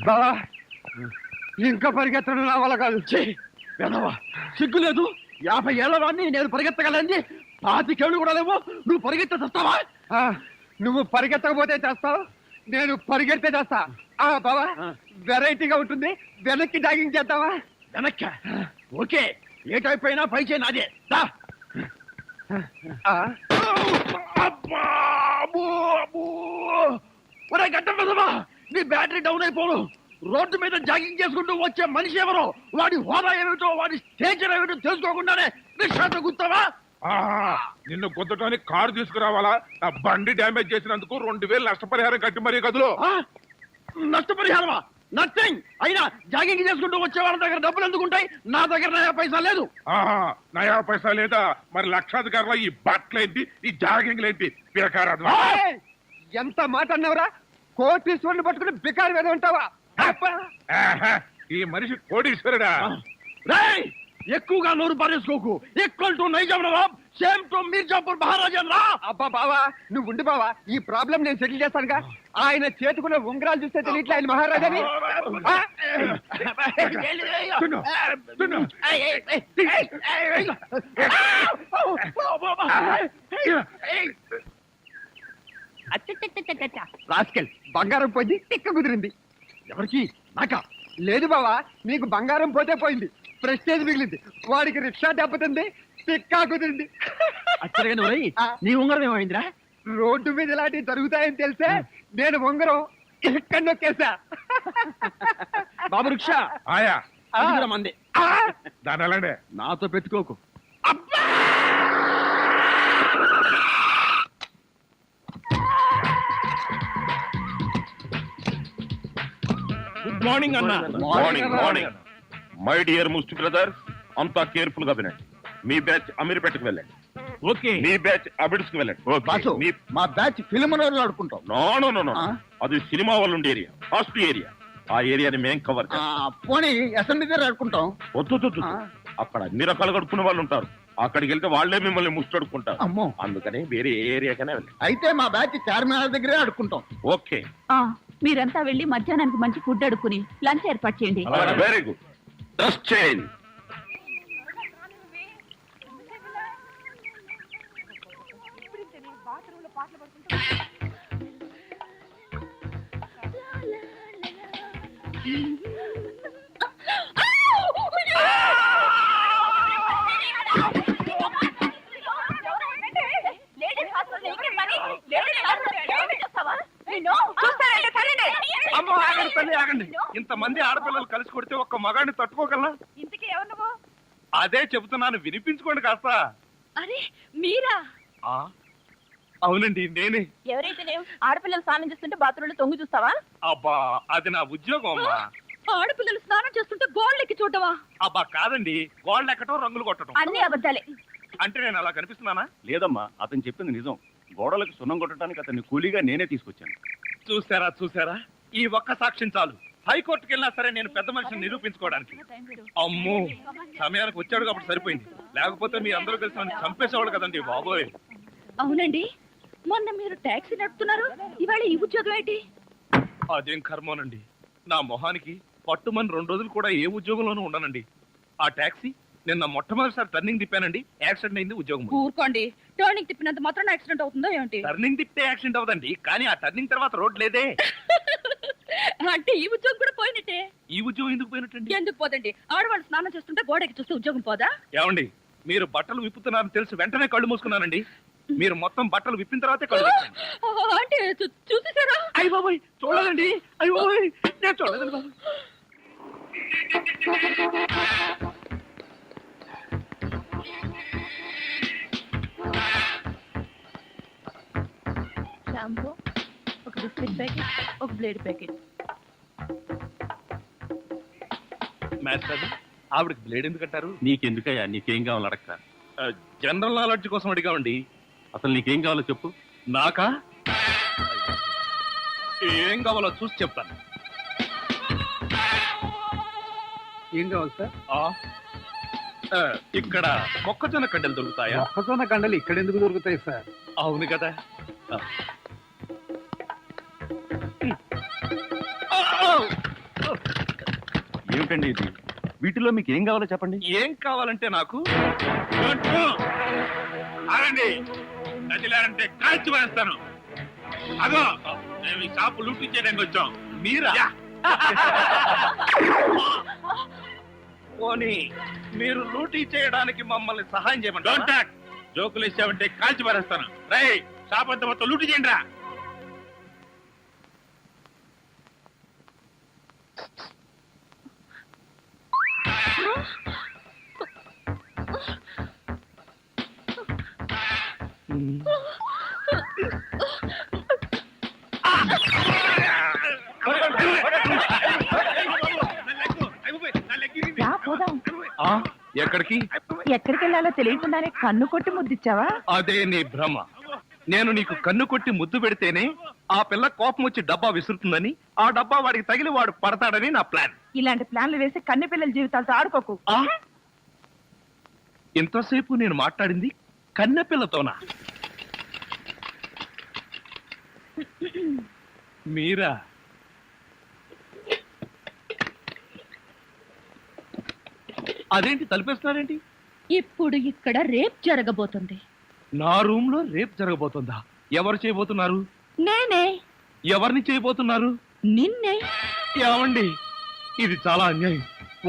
బావా ఇంకా పరిగెత్తడం నా వల్ల కాదు. వెనవా సిగ్గు లేదు. 50 ఏళ్ల వాడిని నేను పరిగెత్తగలండి. 25 ఏళ్ళు కూడా లేవు, నువ్వు పరిగెత్తే చేస్తావా? నువ్వు పరిగెత్తకపోతే చేస్తావు, నేను పరిగెడితే చేస్తా. బావా వెరైటీగా ఉంటుంది, వెనక్కి జాగింగ్ చేద్దామా? వెనక్క ఓకే, ఏ టైప్ అయినా పై చేయి నాదే. ఒరే గడ్డ పెదవా, నీ బ్యాటరీ డౌన్ అయిపోను. రోడ్డు మీద జాగింగ్ చేసుకుంటూ వచ్చే మనిషి ఎవరో, వాడి హోదా ఏమిటో, వాడి స్టేచర్ ఏమిటో తెలుసుకోకుండానే నిశ్వాస గుర్తావా? నిన్ను గుద్దటానికి కారు తీసుకురావాలా? నా బండి డ్యామేజ్ చేసినందుకు 2000 నష్టపరిహారం కట్టి మరీ కదులు. నష్టపరిహారమా? నథింగ్. అయినా జాగింగ్ చేసుకుంటూ వచ్చే వాళ్ళ దగ్గర డబ్బులు ఎందుకుంటాయి? నా దగ్గర నయా పైసా లేదు. నయా పైసా లేదా? మరి లక్షాధికారుల ఈ బట్టలేంటి, ఈ జాగింగ్లేంటి? పిరకారాదు. ఎంత మాట అన్నవరా? కోటీశ్వరుని పట్టుకుని బికారి మీద ఉంటావా? ఈ మనిషి కోటీశ్వరుడా? రేయ్, ఎక్కువగా నోరు పారేసుకోకు. Equal to Nizam Nawab, same to Mirzapur మహారాజన్ రా. అబ్బా బావా నువ్వు ఉండి బావా, ఈ ప్రాబ్లం నేను సెటిల్ చేస్తానుగా. ఆయన చేతుకున్న ఉంగరాలు చూస్తే తెలియట్లే ఆయన మహారాజాని. రాస్కెల్, బంగారం పోయింది, తిక్క కుదిరింది. ఎవరికి? నాకా? లేదు బావా, నీకు బంగారం పోతే పోయింది, ప్రెస్టేజ్ మిగిలింది. వాడికి రిక్షా దెబ్బతింది, తిక్కా కుదిరింది. నీ ఉంగరం ఏమైందిరా? రోడ్డు మీద ఇలాంటివి జరుగుతాయని తెలిసే నేను ఉంగరం ఇక్కడ నొక్కేసా. బాబు రిక్షా ఆయా మంది దాని అలాంటి నాతో పెట్టుకోకు. గుడ్ మార్నింగ్ అన్న. Morning morning. మై డియర్ ముస్టి బ్రదర్, అంతా కేర్ఫుల్ గా వినండి. మీ బ్యాచ్ అమీర్పేటకు వెళ్ళండి. ఓకే. మీ బ్యాచ్ అబిడ్స్ కు వెళ్ళండి. మా బ్యాచ్ ఫిల్మ్ ఆడుకుంటాం. నో అది సినిమా వాళ్ళు ఉండే ఏరియా, ఫాస్ట్ ఏరియా. ఆ ఏరియాని మేం కవర్ పోనీ అసెంబ్లీ దగ్గర ఆడుకుంటాం. వద్దు, అక్కడ అన్ని రకాలు కడుక్కునే వాళ్ళు ఉంటారు. అక్కడికి వెళ్తే వాళ్లే మిమ్మల్ని ముష్టడుకుంటారు. అమ్మో, అందుకని వేరే ఏ ఏరియాకైనా వెళ్ళండి. అయితే మా బ్యాచ్ చార్మినార్ దగ్గరే ఆడుకుంటాం. ఓకే. మీరంతా వెళ్లి మధ్యాహ్నానికి మంచి ఫుడ్ అడుక్కుని లంచ్ ఏర్పాటు చేయండి. Very good. Dress change. ఆగండి. ఇంతమంది ఆడపిల్లలు కలిసి కొడితే ఒక్క మగాడిని తట్టుకోగలనా? ఇంతకీ ఎవరు నువ్వు? అదే చెబుతున్నాను, వినిపించుకోండి కాస్త. అరే మీరా? అవునండి, నేనే. ఎవరైతే ఆడపిల్లలు స్నానం చేస్తుంటే బాత్రూంలో తొంగి చూస్తావా? అబ్బా, అది నా ఉద్యోగం అమ్మా. ఆడపిల్లలు స్నానం చేస్తుంటే గోళ్ళు ఎక్కి చూడవా? అబ్బా కాదండి, గోళ్ళు ఎక్కటం, రంగులు కొట్టడం. అన్ని అబద్ధాలే. అంటే నేను అలా కనిపిస్తున్నానా? లేదమ్మా, అతను చెప్పింది నిజం. గోడలకు సున్నం కొట్టడానికి అతన్ని కూలీగా నేనే తీసుకొచ్చాను. చూసారా, ఈ ఒక్క సాక్ష్యం చాలు. హైకోర్టుకి వెళ్ళినా సరే నేను పెద్ద మనిషిని నిరూపించుకోవడానికి. అమ్మో, సమయానికి వచ్చాడు కాబట్టి సరిపోయింది. లేకపోతే మీ అందరూ కలిసి నన్ను చంపేసేవాడు కదండి బాబోయ్. అవునండి, మొన్న మీరు టాక్సీ నడుపుతున్నారు, ఇవాళ ఈ ఉద్యోగం ఏంటి? అదేం కర్మోనండి, నా మొహానికి పట్టుమని 2 రోజులు కూడా ఏ ఉద్యోగంలోనూ ఉండనండి. ఆ టాక్సీ నిన్న మొట్టమొదటిసారి టర్నింగ్ తిప్పానండి, యాక్సిడెంట్ అయింది, ఉద్యోగం. ఊరుకోండి, టర్నింగ్ తిప్పినంత మాత్రం యాక్సిడెంట్ అవుతుందో ఏంటి? టర్నింగ్ తిప్పితే యాక్సిడెంట్ అవదండి, కానీ ఆ టర్నింగ్ తర్వాత రోడ్ లేదే. అంటే ఈ ఉద్యోగం కూడా పోయినట్టే. ఈ ఉద్యోగం ఎందుకు పోయినట్టండి? ఎందుకు పోదండి, ఆడవాళ్ళు స్నానం చేస్తుంటే గోడకి చూస్తే ఉద్యోగం పోదా? ఏమండి, మీరు బట్టలు విప్పుతున్నారని తెలిసి వెంటనే కళ్ళు మూసుకున్నానండి. మీరు మొత్తం బట్టలు విప్పిన తర్వాతే కళ్ళు. అంటే చూసేసారా? అయ్య బాబోయ్, చూడలేదండి. అయ్య బాబోయ్, నేను చూడలేదండి బాబు. షాంపూ, ఒక బిస్కెట్ ప్యాకెట్, ఒక బ్లేడ్ ప్యాకెట్. మాస్టర్, ఆవిడకి బ్లేడ్ ఎందుకు అంటారు? నీకెందుకయ్యా, నీకేం కావాలో అడగతా. జనరల్ నాలెడ్జ్ కోసం అడిగామండి. అసలు నీకేం కావాలో చెప్పు. నాకా? ఏం కావాలో చూసి చెప్తాను. ఏం కావాలి సార్? ఇక్కడ మొక్కజొన్న కండలు దొరుకుతాయా? మొక్కజొన్న కండలు ఇక్కడ ఎందుకు దొరుకుతాయి సార్? అవును కదా. ఏమిటండి ఇది? వీటిలో మీకు ఏం కావాలో చెప్పండి. ఏం కావాలంటే నాకు ఆగండి, నదిలారంటే కాల్చి వేస్తాను. అగో, మేము ఈ షాపు లూటీ చేయడానికి వచ్చాం. మీరా? పోనీ మీరు లూటీ చేయడానికి మమ్మల్ని సహాయం చేయమంటారా? Don't talk. జోకులు ఇచ్చావంటే కాల్చి పారేస్తాను. రై, షాప్ అంతా మొత్తం లూటీ చేయండి రా. రా, పోదాం. ఎక్కడికి? ఎక్కడికి వెళ్ళాలో తెలియకుండానే కన్ను కొట్టి ముద్దిచ్చావా? అదే నీ భ్రమ. నేను నీకు కన్ను కొట్టి ముద్దు పెడితేనే ఆ పిల్ల కోపం వచ్చి డబ్బా విసురుతుందని, ఆ డబ్బా వాడికి తగిలి వాడు పడతాడని నా ప్లాన్. ఇలాంటి ప్లాన్లు వేసి కన్నె పిల్లల జీవితాలతో ఆడుకోకు. ఇంతసేపు నేను మాట్లాడింది కన్నె పిల్లతోనా? మీరా? అదేంటి తలుపేస్తున్నారేంటి? ఇప్పుడు ఇక్కడ రేప్ జరగబోతుంది. నా రూమ్ లో రేపు జరగబోతుందా? ఎవరు చేయబోతున్నారు? నేనే. ఎవరిని చేయబోతున్నారు? నిన్నే. ఏమండి, ఇది చాలా అన్యాయం.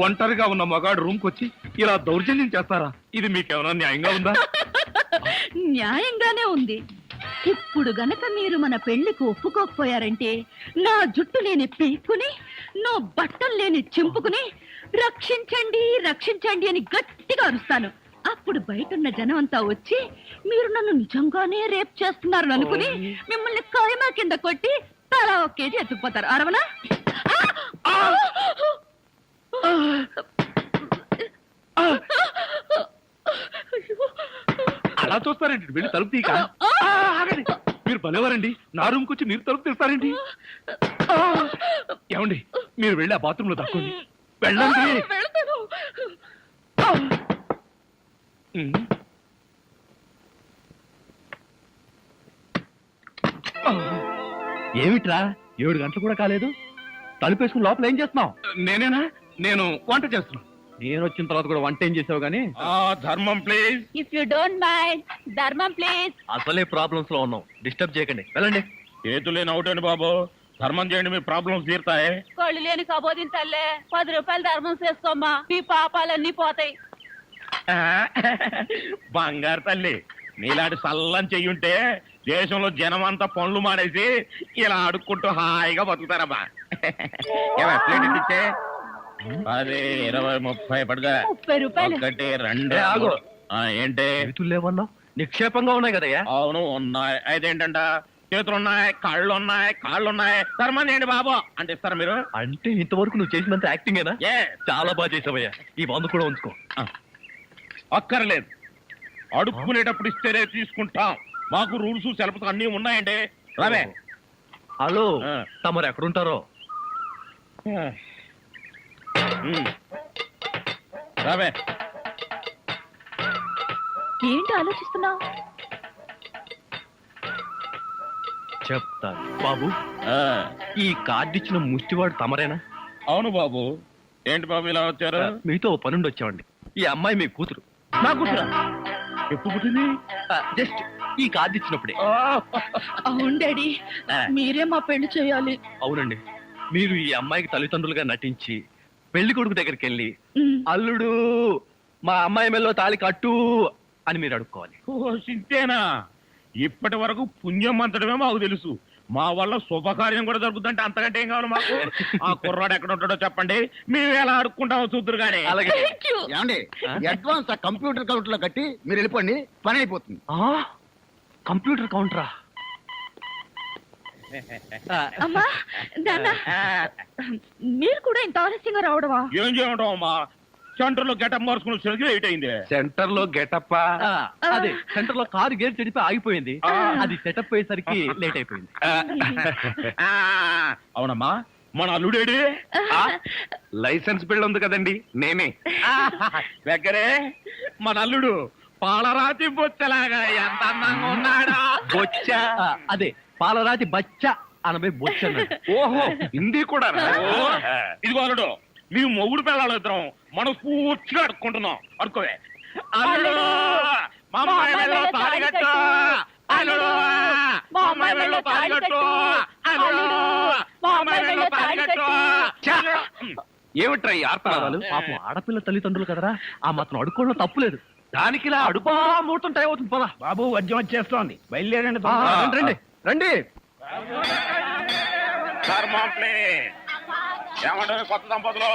ఒంటరిగా ఉన్న మగాడు రూమ్ కొచ్చి ఇలా దౌర్జన్యం చేస్తారా? ఇది మీకేమైనా న్యాయంగా ఉందా? న్యాయంగానే ఉంది. ఇప్పుడు గనక మీరు మన పెళ్లికి ఒప్పుకోకపోయారంటే నా జుట్టు లేని పీక్కుని, నా బట్టలు లేని చింపుకుని రక్షించండి రక్షించండి అని గట్టిగా అరుస్తాను. అప్పుడు బయటున్న జనం అంతా వచ్చి మీరు నన్ను నిజంగానే రేప్ చేస్తున్నారు అనుకుని మిమ్మల్ని కాయమా కింద కొట్టి తలా ఒక కేజీ ఎత్తుకుపోతారు. అరవనా? అలా చూస్తారేంటి? వెళ్ళి తలుపు తీక. ఆగండి, మీరు భలేవారండి. నా రూమ్ వచ్చి మీరు తలుపు తీస్తారేంటి? ఏమండి, మీరు వెళ్ళి ఆ బాత్రూమ్ లో దక్కండి. వెళ్ళండి. ఏమిట్రా 7 గంటలు కూడా కాలేదు, తలుపేసుకుని లోపల ఏం చేస్తున్నావు? నేనేనా? నేను వంట చేస్తున్నాను. నేను వచ్చిన తర్వాత కూడా వంట ఏం చేసావు గానీ? ధర్మం please. If you don't mind, ధర్మం ప్లీజ్. అసలే ప్రాబ్లమ్స్ లో ఉన్నాం, డిస్టర్బ్ చేయకండి, వెళ్ళండి. చేతులేని అవుటండి బాబు, ధర్మం చేయండి, మీ ప్రాబ్లమ్స్ తీరుతాయి. కళ్ళు లేని కబోదిన తల్లే 10 రూపాయలు ధర్మం చేసుకోమ్మా, మీ పాపాలన్నీ పోతాయి. బంగారు తల్లి, నీలాంటి సల్లం చెయ్యుంటే దేశంలో జనం అంతా పనులు మానేసి ఇలా అడుక్కుంటూ హాయిగా బతుకుతారమ్మా. ప్లేట్ ఇచ్చే 10, 20, 30 పడుగా. 30 రూపాయలు. 1, 2. ఆగు. ఏంటి? చేతులు లేవన్నావు, నిక్షేపంగా ఉన్నాయి కదయ్యా. అవును ఉన్నాయి. అయితేంటంట, చేతులున్నాయి, కాళ్ళున్నాయి, ధర్మం చేయండి బాబు అంటే ఇస్తారా మీరు? అంటే ఇంతవరకు నువ్వు చేసినంత యాక్టింగేనా? చాలా బాగా చేసావయ్యా. ఈ వంద కూడా ఉంచుకో. అక్కర్లేదు, అడుక్కునేటప్పుడు ఇస్తేనే తీసుకుంటాం. మాకు రూల్స్ సెలవులు అన్నీ ఉన్నాయండి. రావే. హలో, తమరు ఎక్కడుంటారో? రావే. ఏంటి ఆలోచిస్తున్నావు? చెప్తాను బాబు. ఆ, ఈ కార్డు ఇచ్చిన ముష్టివాడు తమరేనా? అవును బాబు. ఏంటి బాబు ఇలా వచ్చారు? మీతో ఓ పనుండి వచ్చామండి. ఈ అమ్మాయి మీ కూతురు. నా కూతురా? ఎప్పుడు పుట్టింది? జస్ట్ ఈ కార్డు ఇచ్చినప్పుడే. అవును డాడీ, మీరే మా పెళ్లి చేయాలి. అవునండి, మీరు ఈ అమ్మాయికి తల్లిదండ్రులుగా నటించి పెళ్లి కొడుకు దగ్గరికి వెళ్ళి అల్లుడు మా అమ్మాయి మెల్లో తాళి కట్టు అని మీరు అడుక్కోవాలి. ఓ సింతేనా? ఇప్పటి వరకు పుణ్యం అంతటమే మాకు తెలుసు. మా వల్ల శుభకార్యం కూడా జరుగుతుందంటే అంతకంటే ఏం కావాలి మాకు? ఆ కుర్రాడు ఎక్కడ ఉంటాడో చెప్పండి, మేము ఎలా అడుక్కుంటామో చూద్దరు కానీ. అలాగే. ఏమండి, అడ్వాన్స్ ఆ కంప్యూటర్ కౌంటర్ లో కట్టి మీరు వెళ్ళిపోండి, పని అయిపోతుంది. కంప్యూటర్ కౌంటరా? అమ్మా నాన్న, మీరు కూడా ఇంత ఆలస్యంగా రావడమా? ఏం చేయమంటాం అమ్మా, సెంటర్ లో గెటప్ మార్చుకుని వచ్చేసరికి లేట్ అయింది. సెంటర్ లో గెటప్? అదే, సెంటర్ లో కారు గేర్ చెడిపి ఆగిపోయింది. అది సెటప్ అయ్యేసరికి లేట్ అయిపోయింది. అవునమ్మా, మన అల్లుడేడి? లైసెన్స్ బిల్ ఉంది కదండి, నేనే. దగ్గరే మన అల్లుడు పాలరాతి బొచ్చలాగా ఎంత అందంగా ఉన్నాడా. బొచ్చ? అదే, పాలరాతి బచ్చ అనబై బొచ్చ. ఓహో, హిందీ కూడా. ఇదిగో అల్లుడు, మీ మొగుడు పిల్లలు ఇద్దరం మనం పూర్తిగా అడుక్కుంటున్నాం అడుకోవే అల్లుడు మా అమ్మాయి మెడలో తాళి కట్టు అల్లుడు మా అమ్మాయి మెడలో తాళి కట్టు అల్లుడు మా అమ్మాయి మెడలో తాళి కట్టు ఏమిట్రా ఈ ఆర్తనాదాలు? పాపం ఆడపిల్ల తల్లిదండ్రులు కదరా ఆ మాత్రం అడుక్కోవడం తప్పులేదు. దానికి ఇలా అడుపా ముహూర్తం టైం అవుతుంది పదా. బాబు వద్యం వచ్చేస్తోంది, బయలుదేరండి. రండి రండి. ధర్మంప్లే ఏమంటే కొత్త దంపతులు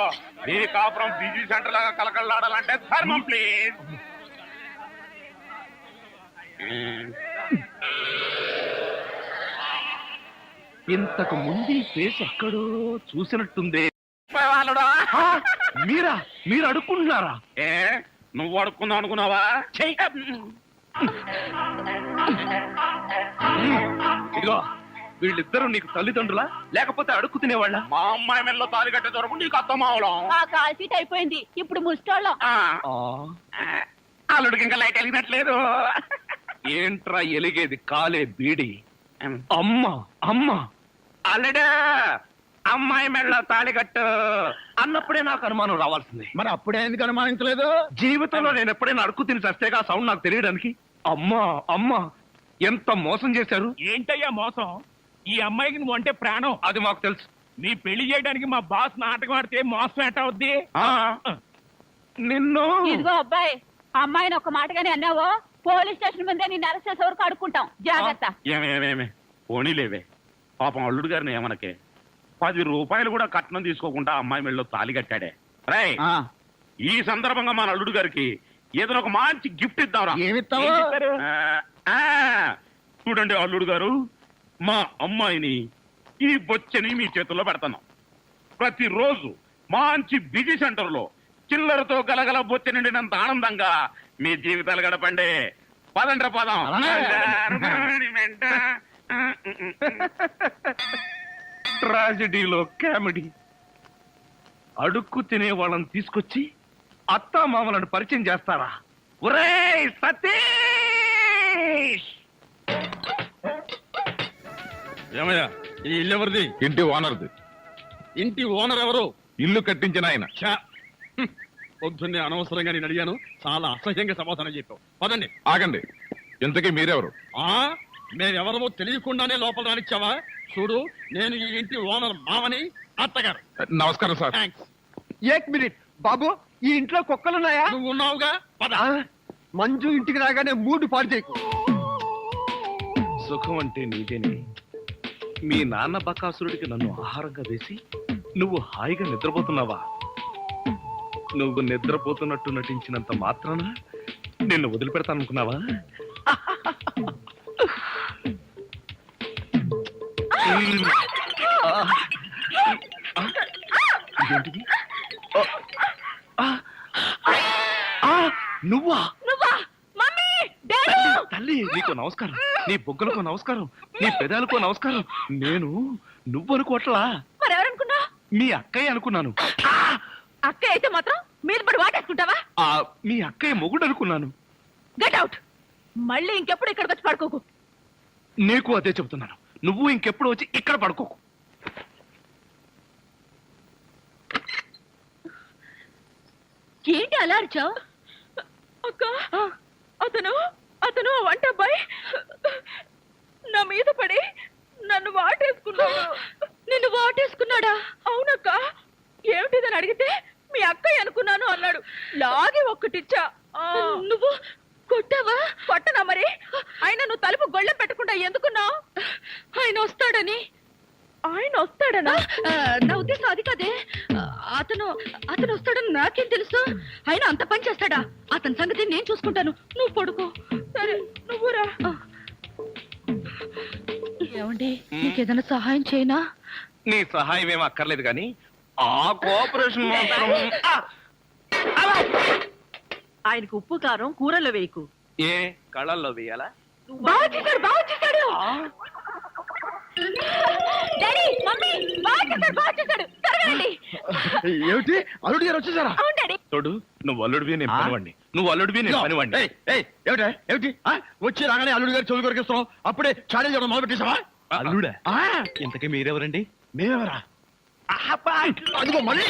ఈ కాపురం బిజీ సెంటర్ లాగా కలకలాడాలంటే ధర్మం ప్లీజ్. ఇంతకు ముందు ఈ ఫేస్ ఎక్కడో చూసినట్టుంది. మీరా మీరు అడుక్కుంటున్నారా? ఏ నువ్వు అడుక్కుందాం అనుకున్నావా? ఇదిగో వీళ్ళిద్దరూ నీకు తల్లిదండ్రులా లేకపోతే అడుక్కు తినేవాళ్ళ? మా అమ్మాయి మెల్లో తాళి కట్టే దొరకు నీకు అత్తమావడం. ఆ కాల్ సీట్ అయిపోయింది, ఇప్పుడు ముస్టోళ్ళం. అల్లుడికి ఇంకా లైట్ వెలిగినట్లేదు. ఏంట్రా ఎలిగేది? కాలే బీడి. అమ్మా అమ్మా అల్లుడు అమ్మాయి మెల్లో తాళి కట్టు అన్నప్పుడే నాకు అనుమానం రావాల్సింది. మరి అప్పుడే ఎందుకు అనుమానించలేదు? జీవితంలో నేను ఎప్పుడైనా అడుక్కు తిని చస్తేగా సౌండ్ నాకు తెలియడానికి. అమ్మా అమ్మా ఎంత మోసం చేశారు. ఏంటయ్యా మోసం? ఈ అమ్మాయికి నువ్వు అంటే ప్రాణం. అది మాకు తెలుసు. నీ పెళ్లి చేయడానికి మా బాస్ నాటకం ఆడితే మోసం ఎట్ట అవుద్ది? నిన్ను ఇదిగో అబ్బాయి, అమ్మాయిని ఒక మాటగానే అన్నావో పోలీస్ స్టేషన్ ముందే నిన్ను అరెస్ట్ చేసే వరకు అడుక్కుంటాం, జాగ్రత్త. ఏమేమేమే పోనీలేవే, పాపం అల్లుడు గారిని ఏమనకే. 10 రూపాయలు కూడా కట్నం తీసుకోకుండా అమ్మాయి మెళ్ళలో తాళి కట్టాడే. రై ఈ సందర్భంగా మన అల్లుడు గారికి ఏదైనా ఒక మంచి గిఫ్ట్ ఇద్దాంరా. ఏమిస్తావు? చూడండి అల్లుడు గారు, మా అమ్మాయిని ఈ బొచ్చని మీ చేతుల్లో పెడతాను. ప్రతిరోజు మంచి బిజీ సెంటర్ లో చిల్లరతో గలగల బొచ్చ నిండినంత ఆనందంగా మీ జీవితాలు గడపండి. పదండ్ర పదం. ట్రాజడీలో కామెడీ. అడుక్కు తినే వాళ్ళని తీసుకొచ్చి అత్తా మామలను పరిచయం చేస్తారా? ఒరేయ్ సతీష్! ఏమయ్యా ఈ ఇల్లు ఎవరిది? ఇంటి ఓనర్ది. ఇంటి ఓనర్ ఎవరు? ఇల్లు కట్టించిన ఆయన. పొద్దున్నే అనవసరంగా నేను అడిగాను, చాలా అసహ్యంగా సమాధానం చెప్పావు. పదండి. ఆగండి, ఇంతకీ మీరెవరు? మేమెవరమో తెలియకుండానే లోపల రానిచ్చావా? చూడు, నేను ఈ ఇంటి ఓనర్ మామని, అత్తగారు. నమస్కారం సార్. థ్యాంక్స్. ఏక్ మినిట్ బాబు, ఈ ఇంట్లో కుక్కలున్నాయా? నువ్వు ఉన్నావుగా, పద. మంజు ఇంటికి రాగానే మూడు పాడు చేయకు. సుఖం అంటే నీదేనే. మీ నాన్న బకాసురుడికి నన్ను ఆహారంగా వేసి నువ్వు హాయిగా నిద్రపోతున్నావా? నువ్వు నిద్రపోతున్నట్టు నటించినంత మాత్రాన నిన్ను వదిలిపెడతాననుకున్నావా? ఇదేంటిది? నువ్వా? Mummy, daddy! తల్లి, నీకు నమస్కారం. నీ బొగ్గలకు నమస్కారం, నీ పెదాలకు నమస్కారం. నేను నువ్వనుకోవట్లా, మరెవరనుకున్నా? మీ అక్కయ్య అనుకున్నాను. అక్క అయితే మాత్రం మీద పడి వాటేసుకుంటావా? మీ అక్కయ్య మొగుడు అనుకున్నాను. Get out. మళ్ళీ ఇంకెప్పుడు ఇక్కడికి వచ్చి పడుకోకు. నీకు అదే చెబుతున్నాను, నువ్వు ఇంకెప్పుడు వచ్చి ఇక్కడ పడుకోకు. ఏంటి అలా అరిచావు? అక్క, అతను అతను వంట అబ్బాయి నా మీద పడి నన్ను వాటేసుకున్నాడు. నిన్ను వాటేసుకున్నాడా? అవునక్క. ఏమిటిదని అడిగితే మీ అక్కయ్య అనుకున్నాను అన్నాడు. లాగి ఒక్కటిచ్చా. నువ్వు కొట్టావా? కొట్టనా మరి. ఆయన నువ్వు తలుపు గొళ్ళెం పెట్టకుండా ఎందుకున్నావు? ఆయన వస్తాడని. ఆయన వస్తాడనా? నా ఉద్దేశం అది కాదే. అతను వస్తాడని నాకేం తెలుసు? ఆయన అంత పని చేస్తాడా? అతని సంగతి నేను చూసుకుంటాను, నువ్వు పడుకో. సరే, నువ్వురా. ఏమండి, నీకేదైనా సహాయం చేయనా? నీ సహాయం ఏం అక్కర్లేదు కానీ ఆ కోఆపరేషన్ మాత్రం. ఆయనకు ఉప్పు కారం కూరలో వేయకు. ఏ కళ్ళల్లో వేయాలా? బాగా చేశాడు, బాగా చేశాడు. డాడీ, మమ్మీ, బాగా చేశాడు. త్వరగా. ఏమిటి, అల్లుడు గారు వచ్చేసారా? అవును డాడీ. తోడు, నువ్వు అల్లుడివి నేను పనివాడిని, నువ్వు అల్లుడివి నేను పనివాడిని. ఏమిటి వచ్చి రాగానే అల్లుడు గారు చెవులు కొరికిస్తున్నావు? అప్పుడే చాడీలు చెప్పడం మొదలు పెట్టేశావా? అల్లుడా? ఇంతకీ మీరెవరండి? మేమెవరా? అదిగో మళ్ళీ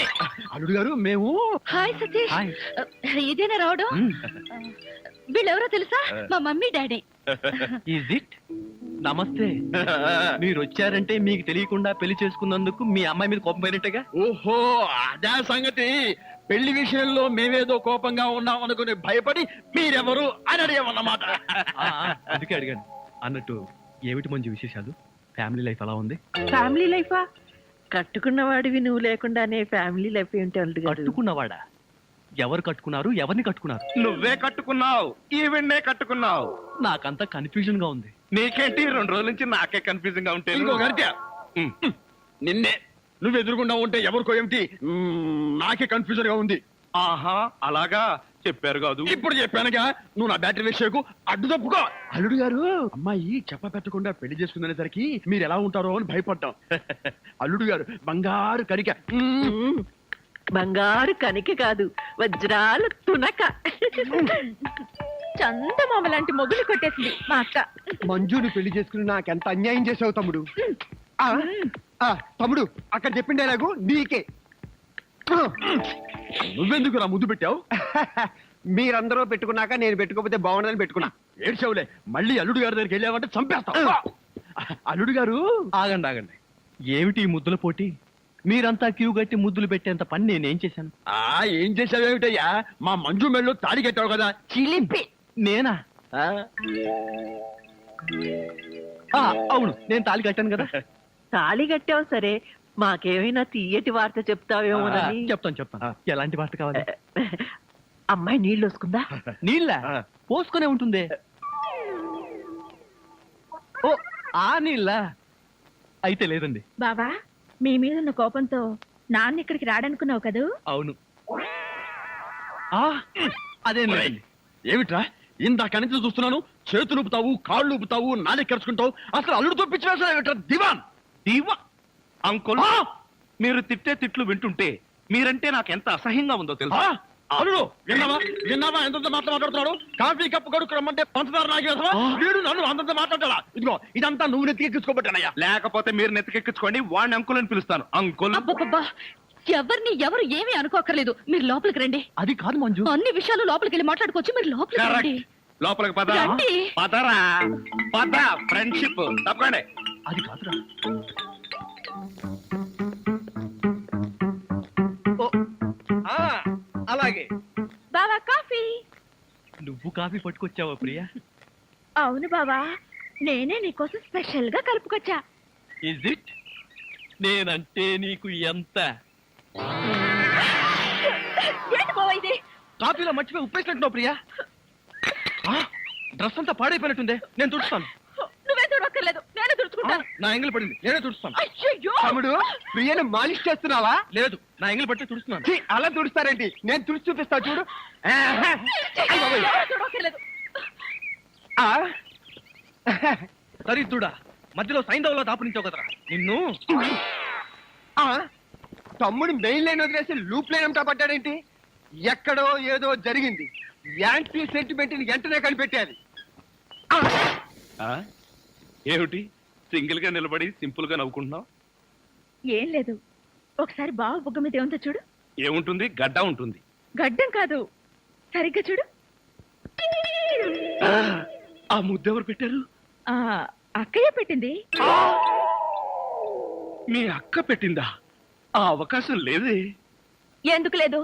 అల్లుడు గారు మేము హాయ్ సతీష్ హాయ్. ఇదేనా రావడం వీళ్ళెవరో తెలుసా మా మమ్మీ డాడీ ఈజ్ ఇట్ నమస్తే మీరు వచ్చారంటే మీకు తెలియకుండా పెళ్లి చేసుకున్నందుకు మీ అమ్మాయి మీద కోపం పోయినట్టుగా ఓహో అదే సంగతి. పెళ్లి విషయంలో మేమేదో కోపంగా ఉన్నాం అనుకుని భయపడి మీరెవరు అని అడిగామన్నమాట. అందుకే అడిగాను. అన్నట్టు ఏమిటి మంచి విశేషాలు? ఫ్యామిలీ లైఫ్ ఎలా ఉంది? ఫ్యామిలీ లైఫా? కట్టుకున్నవాడివి నువ్వు లేకుండానే ఫ్యామిలీ లైఫ్ ఏంటి అల్లుడు గారు? కట్టుకున్నవాడా? ఎవరు కట్టుకున్నారు? ఎవరిని కట్టుకున్నారు? నువ్వే కట్టుకున్నావు, ఈవెన్నే కట్టుకున్నావు. నాకంతా కన్ఫ్యూజన్ గా ఉంది. నీకేంటి 2 రోజుల నుంచి నాకే కన్ఫ్యూజింగ్ గా ఉంటే ఇంకో గంట నిన్నే నువ్వు ఎదురుగుండా ఉంటే ఎవరికో ఏమిటి నాకే కన్ఫ్యూజన్ గా ఉంది. ఆహా అలాగా చెప్పారు కాదు. ఇప్పుడు చెప్పానుగా, నువ్వు నా బ్యాటరీ విషయకు అడ్డు తప్పుకో. అల్లుడు గారు అమ్మాయి చెప్ప పెట్టకుండా పెళ్లి చేసుకునేసరికి మీరు ఎలా ఉంటారో అని భయపడ్డాం. అల్లుడు గారు బంగారు కరిక. బంగారు కనిక కాదు, వజ్రాలు తునక. చందమామ లాంటి మొగులు కొట్టేసింది మా అక్క. మంజుని పెళ్లి చేసుకుని నాకెంత అన్యాయం చేసావు తమ్ముడు. ఆ, ఆ, తమ్ముడు అక్కడ చెప్పిండే నాకు నీకే. నువ్వెందుకు నా ముద్దు పెట్టావు? మీరందరూ పెట్టుకున్నాక నేను పెట్టుకోకపోతే బాగుండదని పెట్టుకున్నా. ఏడ్చావులే, మళ్ళీ అల్లుడు గారి దగ్గరికి వెళ్ళావంటే చంపేస్తావు. అల్లుడు గారు ఆగండి ఆగండి. ఏమిటి ఈ ముద్దుల పోటీ? మీరంతా క్యూ కట్టి ముద్దులు పెట్టేంత పని నేనేం చేశాను? ఏం చేసావేమిటయ్యా? మా మంజు మెళ్ళు తాడి కట్టావు కదా, చిలిపి. నేనా? అవును, నేను తాళి కట్టాను కదా. తాళి కట్టావు సరే, మాకేమైనా తీయటి వార్త చెప్తావేమోనని. చెప్తాను. ఎలాంటి వార్త కావాలి? అమ్మాయి నీళ్ళు వస్తుందా? నీళ్ళ పోసుకునే ఉంటుంది. ఓ ఆ నీళ్ళ అయితే లేదండి. బావా మీ మీద ఉన్న కోపంతో నాన్న ఇక్కడికి రాడనుకున్నావు కదూ? అవును. అదేం లేదండి. ఏమిట్రా ఇందాక నుంచి చూస్తున్నాను, చేతులు ఊపుతావు, కాళ్ళు ఊపుతావు, నాలుగు కరుచుకుంటావు. అసలు అల్లుడుతో పిచ్చి వేసా ఏమిట్రా దివాన్? దీవా అంకుల్, మీరు తిట్టే తిట్లు వింటుంటే మీరంటే నాకు ఎంత అసహ్యంగా ఉందో తెలుసా? అల్లుడు విన్నావా ఎంత మాట్లాడుతున్నాడు? కాఫీ కప్పు కొడుకు రమ్మంటే పంచదార నాగేశ్వరా వీడు నన్ను అంతంత మాట్లాడాలా? ఇదిగో ఇదంతా నువ్వు నెత్తికెక్కించుకోబట్టానయ్యా. లేకపోతే మీరు నెత్తికెక్కించుకోండి, వాడిని అంకుల్ అని పిలుస్తాను. అంకుల్ అబ్బబ్బబ్బా, ఎవరు ఏమీ అనుకోకర్లేదు. మీరు లోపలికి రండి. అది కాదు మంజు. అన్ని విషయాలు లోపలికి వెళ్ళి మాట్లాడుకోవచ్చు. మీరు లోపలికి రండి. కరెక్ట్. లోపలికి పద. రండి. పదరా పద. ఫ్రెండ్షిప్ తప్పకండి. అది కాదురా. అలాగే బావా కాఫీ. నువ్వు కాఫీ పట్టుకొచ్చావా ప్రియా? అవును బావా, నేనే నీకోసం స్పెషల్ గా కలుపుకొచ్చా. Is it? నేనంటే నీకు ఎంత? ఏంటి బావా ఇది? కాఫీలో మర్చిపోయి ఉప్పేసినట్టున్నావు ప్రియా. డ్రెస్ అంతా పాడైపోయినట్టుందే. నేను తుడుస్తాను. నువ్వే చూడక్కర్లేదు, నేనే తుడుచుకుంటాను. నా ఎంగిల్ పడింది, నేనే తుడుస్తాను. అయ్యయ్యో. తమ్ముడు ప్రియను మాలిష్ చేస్తున్నావా? లేదు, నా ఎంగిల్ పట్టి తుడుస్తున్నాను. ఛీ, అలా తుడుస్తారేంటి? నేను తుడిచి చూపిస్తా చూడు. ఎవరు చూడక్కర్లేదు. ఆ, దరిద్రుడా, మధ్యలో సైంధవులో దాపురించావు కదరా నిన్ను. ఆ, తమ్ముడు మెయిన్ లైన్ వదిలేసి లూప్ లైన్ అంతా పడ్డాడేంటి? ఎక్కడో ఏదో జరిగింది. యాంటీ సెంటిమెంట్ ని వెంటనే కనిపెట్టాలి. ఏమిటి సింగిల్ గా నిలబడి సింపుల్ గా నవ్వుకుంటున్నావు? ఏం లేదు, ఒకసారి బావ బుగ్గ మీద ఏముందో చూడు. ఏముంటుంది? గడ్డ ఉంటుంది. గడ్డం కాదు, సరిగ్గా చూడు. ఆ ముద్దు ఎవరు పెట్టారు? ఆ అక్కయ్య పెట్టింది. మీ అక్క పెట్టిందా? ఆ అవకాశం లేదే. ఎందుకు లేదు?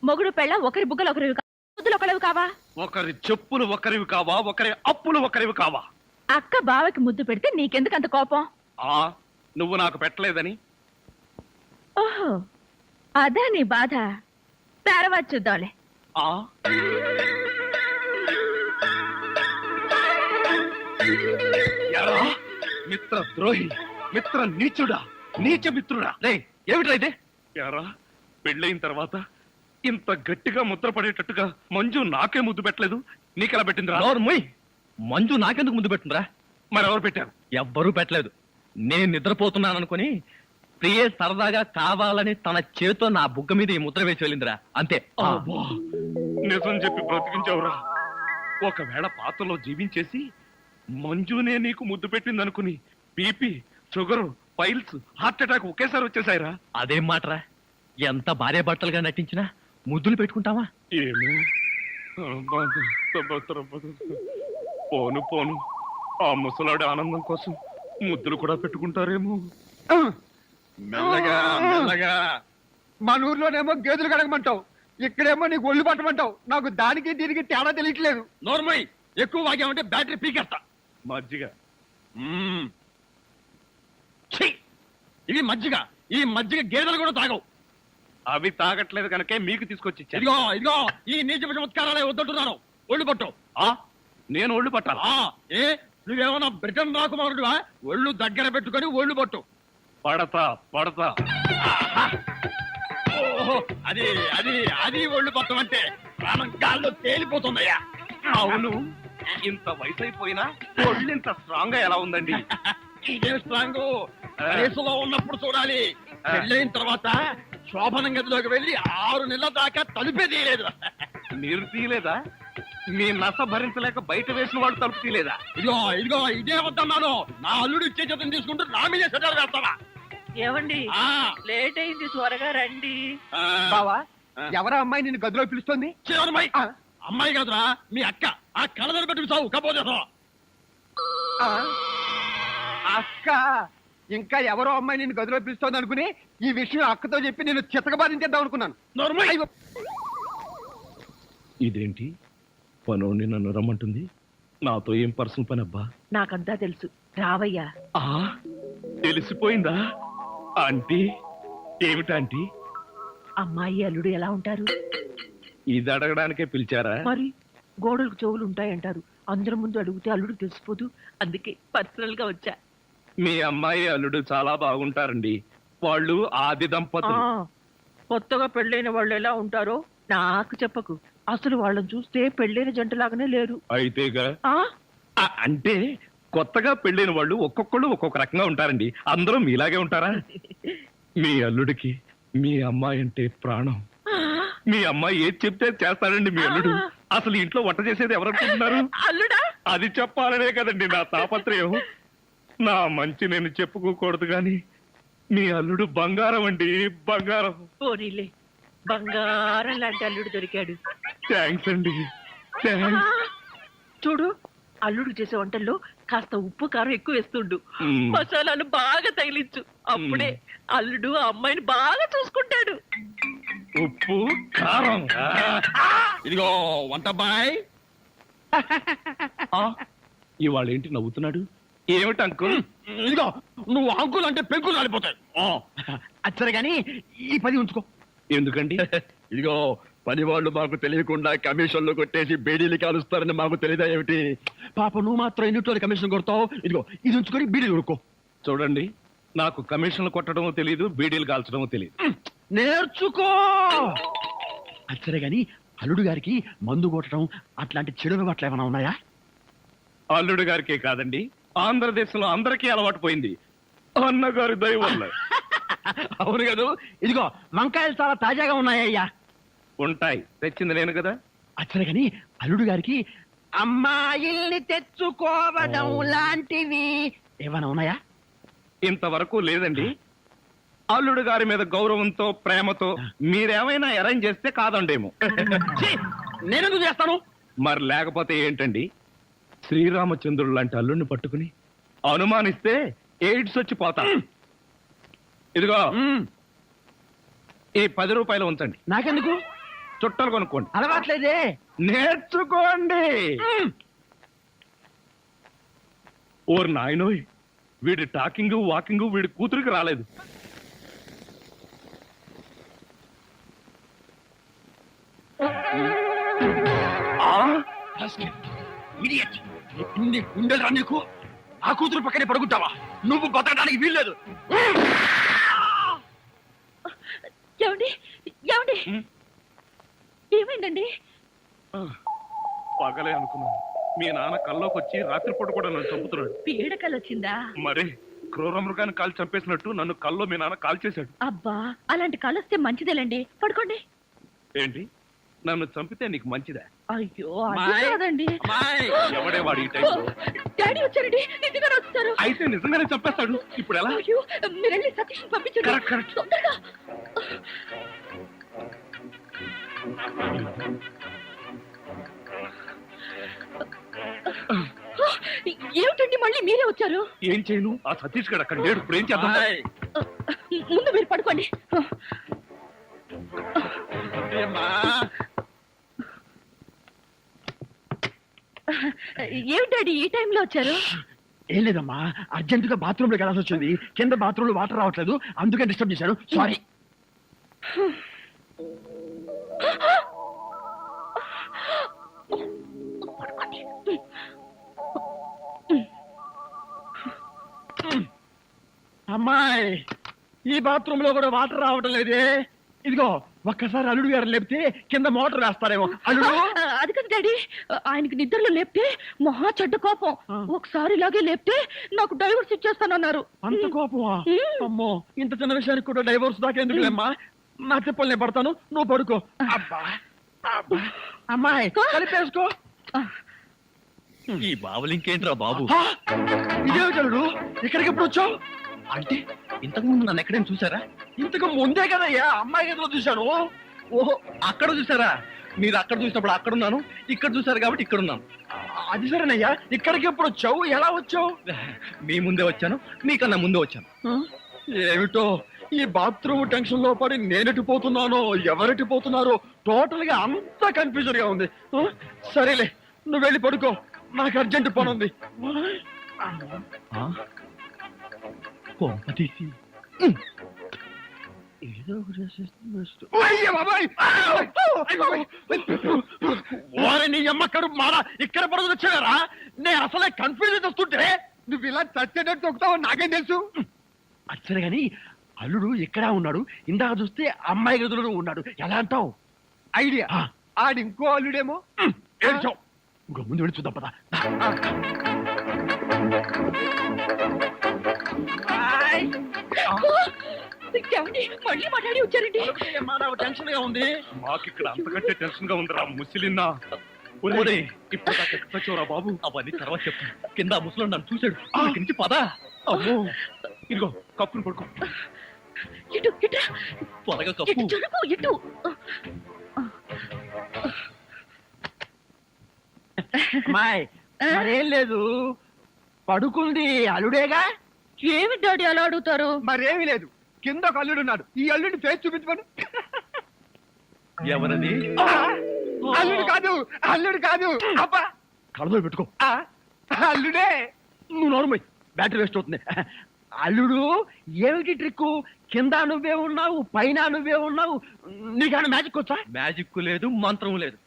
మొగుడు పెళ్ళ ఒకరి బుగ్గలు ఒకరివి ముద్దులు ఒకరివి కావా? ఒకరి చెప్పులు ఒకరివి కావా? ఒకరి అప్పులు ఒకరివి కావా? అక్క బావకి ముద్దు పెడితే నీకెందుకు అంత కోపం? ఆ నువ్వు నాకు పెట్టలేదని. ఓహో, అదా నీ బాధ. తర్వాత చూద్దాంలే. ఆ ఎరా, మిత్ర ద్రోహి, మిత్ర నీచుడా, నీచ మిత్రుడా. రే ఏమిట్రా ఇదే? ఎరా, పెళ్ళైన తర్వాత ఇంత గట్టిగా ముద్ర పడేటట్టుగా మంజు నాకే ముద్దు పెట్టలేదు, నీకెలా పెట్టిందిరా? నోర్మోయ్, మంజు నాకెందుకు ముందు పెట్టుందిరా? మరెవరు పెట్టారు? ఎవ్వరూ పెట్టలేదు. నేను నిద్రపోతున్నాను అనుకుని ప్రియే సరదాగా కావాలని తన చేతితో నా బుగ్గ మీద ఈ ముద్ర వేసి వెళ్ళిందిరా, అంతే. అబ్బా, నిజం చెప్పి బ్రతికించావురా. ఒకవేళ పాత్రలో జీవించేసి మంజునే నీకు ముద్దు పెట్టింది అనుకుని BP, sugar, files heart attack ఒకేసారి వచ్చేసాయిరా. అదేం మాటరా, ఎంత భార్య భర్తలుగా నటించినా ముద్దులు పెట్టుకుంటావా? ఏమో పోను పోను ఆ ముసలాడి ఆనందం కోసం ముద్దులు కూడా పెట్టుకుంటారేమో. మెల్లగా మెల్లగా. మన ఊర్లోనేమో గేదెలు కడగమంటావు, ఇక్కడేమో నీకు ఒళ్ళు పట్టమంటావు. నాకు దానికి దీనికి తేడా తెలియట్లేదు. నోర్మై, ఎక్కువ వాగామంటే బ్యాటరీ పీకేస్తా. మజ్జిగ. ఛీ! ఇది మజ్జిగ. ఈ మజ్జిగ గేదెలు కూడా తాగవు. అవి తాగట్లేదు కనుకే మీకు తీసుకొచ్చి ఇచ్చాను. ఇదిగో ఇదిగో, ఈ నీచ చమత్కారాలే వద్దంటున్నాను. ఒళ్ళు పట్టు. నేను ఒళ్ళు పట్టాలా? ఏ నువ్వేమన్నా బ్రిటన్ రాకుమారుడువా? ఒళ్ళు దగ్గర పెట్టుకొని ఒళ్ళు పట్టు. పడతా పడతా. ఓహో, అది అది అది ఒళ్ళు పట్టం అంటే ప్రాణం గాల్లో తేలిపోతుందయ్యా. అవును, ఇంత వయసు అయిపోయినా ఒళ్ళు ఇంత స్ట్రాంగ్ గా ఎలా ఉందండి? ఇదే స్ట్రాంగ్ వయసులో ఉన్నప్పుడు చూడాలి. పెళ్ళైన తర్వాత శోభనం గదిలోకి వెళ్ళి 6 నెలల దాకా తలుపే తీయలేదు. మీరు తీయలేదా? మీ నస భరించలేక బయట వేసిన వాళ్ళు తలుపు తీయలేదా? ఇదిగో ఇదిగో, ఇదే వద్దన్నాను. నా అల్లుడు ఇచ్చే చేతం తీసుకుంటూ నా మీదే సెటర్ వేస్తావా? ఏమండి ఆ, లేట్ అయింది, త్వరగా రండి. ఆ. బావా, ఎవరా అమ్మాయి నిన్ను గదిలో పిలుస్తోంది? చివరమ్మాయి. అమ్మాయి కాదురా, మీ అక్క. ఆ కళ్ళదర పెట్టి చావు కపోతే ఆ? అక్క, ఇంకా ఎవరో అమ్మాయి నిన్ను గదిలో పిలుస్తోంది అనుకుని ఈ విషయం అక్కతో చెప్పి నేను చితకబాధించేద్దాం అనుకున్నాను. అయ్యో, ఇదేంటి పనోడిని నన్ను రమ్మంటుంది? నాతో ఏం పర్సనల్ పని అబ్బా? నాకంతా తెలుసు, రావయ్యా. తెలిసిపోయిందా ఆంటీ? ఏమిటంటీ? అమ్మాయి అల్లుడు ఎలా ఉంటారు? ఇది అడగడానికే పిలిచారా? మరి గోడలకు చెవులు ఉంటాయంటారు. అందరి ముందు అడిగితే అల్లుడు తెలిసిపోదు. అందుకే పర్సనల్ గా వచ్చా. మీ అమ్మాయి అల్లుడు చాలా బాగుంటారండి. వాళ్ళు ఆది ఆ, దంపతులు. కొత్తగా పెళ్ళైన వాళ్ళు ఎలా ఉంటారో నాకు చెప్పకు. అసలు వాళ్ళని చూస్తే పెళ్ళైన జంటలాగానే లేరు. అయితేగా ఆ అంటే కొత్తగా పెళ్ళైన వాళ్ళు ఒక్కొక్కళ్ళు ఒక్కొక్క రకంగా ఉంటారండి. అందరూ మీలాగే ఉంటారా? మీ అల్లుడికి మీ అమ్మాయి అంటే ప్రాణం. మీ అమ్మాయి ఏది చెప్తే చేస్తాడండి మీ అల్లుడు. అసలు ఇంట్లో వంట చేసేది ఎవరనుకుంటున్నారు? అల్లుడా? అది చెప్పాలనే కదండి నా తాపత్రయం. నా మంచి నేను చెప్పుకోకూడదు గాని మీ అల్లుడు బంగారం అండి, బంగారం. పోనీలే, బంగారం లాంటి అల్లుడు దొరికాడు. థ్యాంక్స్ అండి, థ్యాంక్స్. చూడు, అల్లుడు చేసే వంటల్లో కాస్త ఉప్పు కారం ఎక్కువ వేస్తుండు. మ్మ్. మసాలాలు బాగా తగిలించు. అప్పుడే అల్లుడు ఆ అమ్మాయిని బాగా చూసుకుంటాడు. ఉప్పు కారం. ఇదిగో వంటబ్బాయ్. ఇవాళ ఏంటి నవ్వుతున్నాడు? ఏమిటి అంకుల్? ఇదిగో, నువ్వు అంకులు అంటే పెంకులు రాలిపోతాయి. అచ్చరే గాని ఈ 10 ఉంచుకో. ఎందుకండి? ఇదిగో, పని వాళ్ళు మాకు తెలియకుండా కమిషన్లు కొట్టేసి బేడీలు కాలుస్తారని మాకు తెలియదా ఏమిటి? పాప నువ్వు మాత్రం ఎన్నిటోళ్ళు కమిషన్ కొడతావు. ఇదిగో, ఇది ఉంచుకొని బీడీలు కొడుకో. చూడండి, నాకు కమిషన్లు కొట్టడమో తెలియదు, బీడీలు కాల్చడమో తెలియదు. నేర్చుకో. అచ్చరే గాని అల్లుడు గారికి మందు కొట్టడం అట్లాంటి చెడు అలవాట్లు ఏమైనా ఉన్నాయా? అల్లుడు గారికే కాదండి, ఆంధ్రదేశంలో అందరికీ అలవాటు పోయింది అన్నగారి దయ వల్ల. అవును కదా. ఇదిగో, వంకాయలు చాలా తాజాగా ఉన్నాయ్యా. ఉంటాయి, తెచ్చింది నేను కదా. అచ్చరే గాని అల్లుడు గారికి అమ్మాయిల్ని తెచ్చుకోవడం లాంటివి ఏమైనా ఉన్నాయా? ఇంతవరకు లేదండి. అల్లుడు గారి మీద గౌరవంతో ప్రేమతో మీరేమైనా అరేంజ్ చేస్తే కాదండేమో. నేనెందుకు చేస్తాను? మరి లేకపోతే ఏంటండి? శ్రీరామచంద్రుడు లాంటి అల్లుడిని పట్టుకుని అనుమానిస్తే ఎయిడ్స్ వచ్చి పోతా. ఇదిగో, ఈ 10 రూపాయలు ఉంచండి. నాకెందుకు? చుట్టలు కొనుక్కోండి. అలవాట్లేదే. నేర్చుకోండి. ఓర్ నాయనోయ్, వీడి టాకింగ్ వాకింగ్ వీడి కూతురికి రాలేదు. ఇడియట్! ఇన్ని గుండెలు రా నీకు. ఆ కూతురు పక్కనే పడుకుంటావా? నువ్వు బతకడానికి వీల్లేదు. ఏమండి, ఏమండి, ఏమైందండి? పగలే అనుకున్నాను. మీ నాన్న కల్లోకి వచ్చి రాత్రిపూట కూడా నన్ను చంపుతున్నాడు. పీడకలు వచ్చిందా? మరి క్రూర మృగాన్ని కాల్చి చంపేసినట్టు నన్ను కల్లో మీ నాన్న కాల్ చేశాడు. అబ్బా, అలాంటి కలొస్తే మంచిదేలండి. పడుకోండి. ఏంటి నన్ను చంపితే నీకు మంచిదా? అయ్యో అది అమ్మాయి. కాదండి. ఎవడే వాడు ఈ టైంలో? డాడీ వచ్చారండి, నిజంగానే వస్తారు. అయితే నిజంగానే చంపేస్తాడు. ఇప్పుడు ఎలా? అయ్యో, మీరు వెళ్ళి సతీష్ పంపించండి. Correct, correct. తొందరగా. ఏమిటండి మళ్ళీ మీరే వచ్చారు? ఏం చేయను? ఆ సతీష్ గడు అక్కడ లేడు. ఇప్పుడు ఏం చేద్దాం? అమ్మాయి. ముందు మీరు పడుకోండి. అమ్మా. ఏమిటి డాడీ ఈ టైంలో వచ్చారు? ఏం లేదమ్మా, అర్జెంట్ గా బాత్రూమ్ లోకి వెళ్ళాల్సి వచ్చింది. కింద బాత్రూమ్ లో వాటర్ రావట్లేదు, అందుకే డిస్టర్బ్ చేశాను. సారీ. అమ్మాయి, ఈ బాత్రూమ్ లో కూడా వాటర్ రావటం లేదే. ఇదిగో ఒక్కసారి అల్లుడు గారు లేపితే కింద మోటార్ వేస్తారేమో. అల్లుడు, అది కదా డాడీ, ఆయనకి నిద్రలో లేపితే మహా చెడ్డ కోపం. ఒకసారి ఇలాగే లేపితే నాకు డైవర్స్ ఇచ్చేస్తానన్నారు. అంత కోపమా? అమ్మో, ఇంత చిన్న విషయానికి కూడా డైవోర్స్ దాకా ఎందుకులేమ్మా? నా తిప్పలు నేను పడతాను, నువ్వు పడుకో. అబ్బా, అబ్బా. అమ్మాయి కలిపేసుకో. ఈ బాబులు ఇంకేంట్రా బాబు? ఆ, ఇదేమిటి అల్లుడు, ఇక్కడికి ఎప్పుడు వచ్చావు? అంటే ఇంతకు ముందు నన్ను ఎక్కడైనా చూసారా? ఇంతకు ముందే కదయ్యా అమ్మాయి గదిలో చూశాను. ఓహో, అక్కడ చూసారా? మీరు అక్కడ చూసినప్పుడు అక్కడ ఉన్నాను, ఇక్కడ చూసారు కాబట్టి ఇక్కడ ఉన్నాను. అది సరేనయ్యా, ఇక్కడికి ఎప్పుడు వచ్చావు, ఎలా వచ్చావు? మీ ముందే వచ్చాను, మీకన్నా ముందే వచ్చాను. ఏమిటో ఈ బాత్రూమ్ టెన్షన్ లో పడి నేనెటు పోతున్నానో ఎవరెటు పోతున్నారో టోటల్ గా అంతా కన్ఫ్యూజన్ గా ఉంది. సరేలే, నువ్వు వెళ్ళి పడుకో, నాకు అర్జెంట్ పని ఉంది. తీసి ఏదో ఒకటి చేసేస్తే అయ్య బాబాయ్! ఓరే నీ అమ్మ కడుపు మారా, ఇక్కడ పడుతుంది వచ్చారా? నేను అసలే కన్ఫ్యూజన్ వస్తుంటే నువ్వు ఇలా చచ్చేటట్టు తొక్కుతావు నాకేం తెలుసు? అచ్చరే గాని అల్లుడు ఇక్కడ ఉన్నాడు, ఇందాక చూస్తే అమ్మాయి గదిలో ఉన్నాడు. ఎలా అంటావు? ఐడియా. ఆడి ఇంకో అల్లుడేమో. ఏడ్చావు. ఇంకో ముందు వెళ్ళి చూద్దాం పదా. ఏమండి, మళ్ళీ మా డాడీ వచ్చారండి. టెన్షన్ గా ఉంది. మాకు ఇక్కడ అంతకంటే టెన్షన్ గా ఉందిరా ముసిలిన్నా. ఒరే, ఇప్పుడు చచ్చోరా బాబు. అవన్నీ తర్వాత చెప్తాను. కింద ఆ ముసలో నన్ను చూశాడు, ఇక్కడి నుంచి పదా. అమ్మో, ఇదిగో కప్పును పడుకో. ఇటు ఇట్రా, త్వరగా ఇటు కప్పు. జరుగు, ఇటు. అమ్మాయి మరేం లేదు, పడుకుంది అల్లుడేగా. ఏమి డాడీ అలా అడుగుతారు? మరేమీ లేదు, కింద ఒక అల్లుడు ఉన్నాడు. ఈ అల్లుడిని ఫేస్ చూపించమను. ఎవరది? అల్లుడు కాదు, అల్లుడు కాదు. అబ్బా, కళ్ళలో పెట్టుకో. అల్లుడే. నువ్వు నోరుమోయ్, బ్యాటరీ వేస్ట్ అవుతుంది. అల్లుడు ఏమిటి ట్రిక్? కింద నువ్వే ఉన్నావు, పైన నువ్వే ఉన్నావు. నీకన్నా మ్యాజిక్ వచ్చా? మ్యాజిక్ లేదు, మంత్రం లేదు.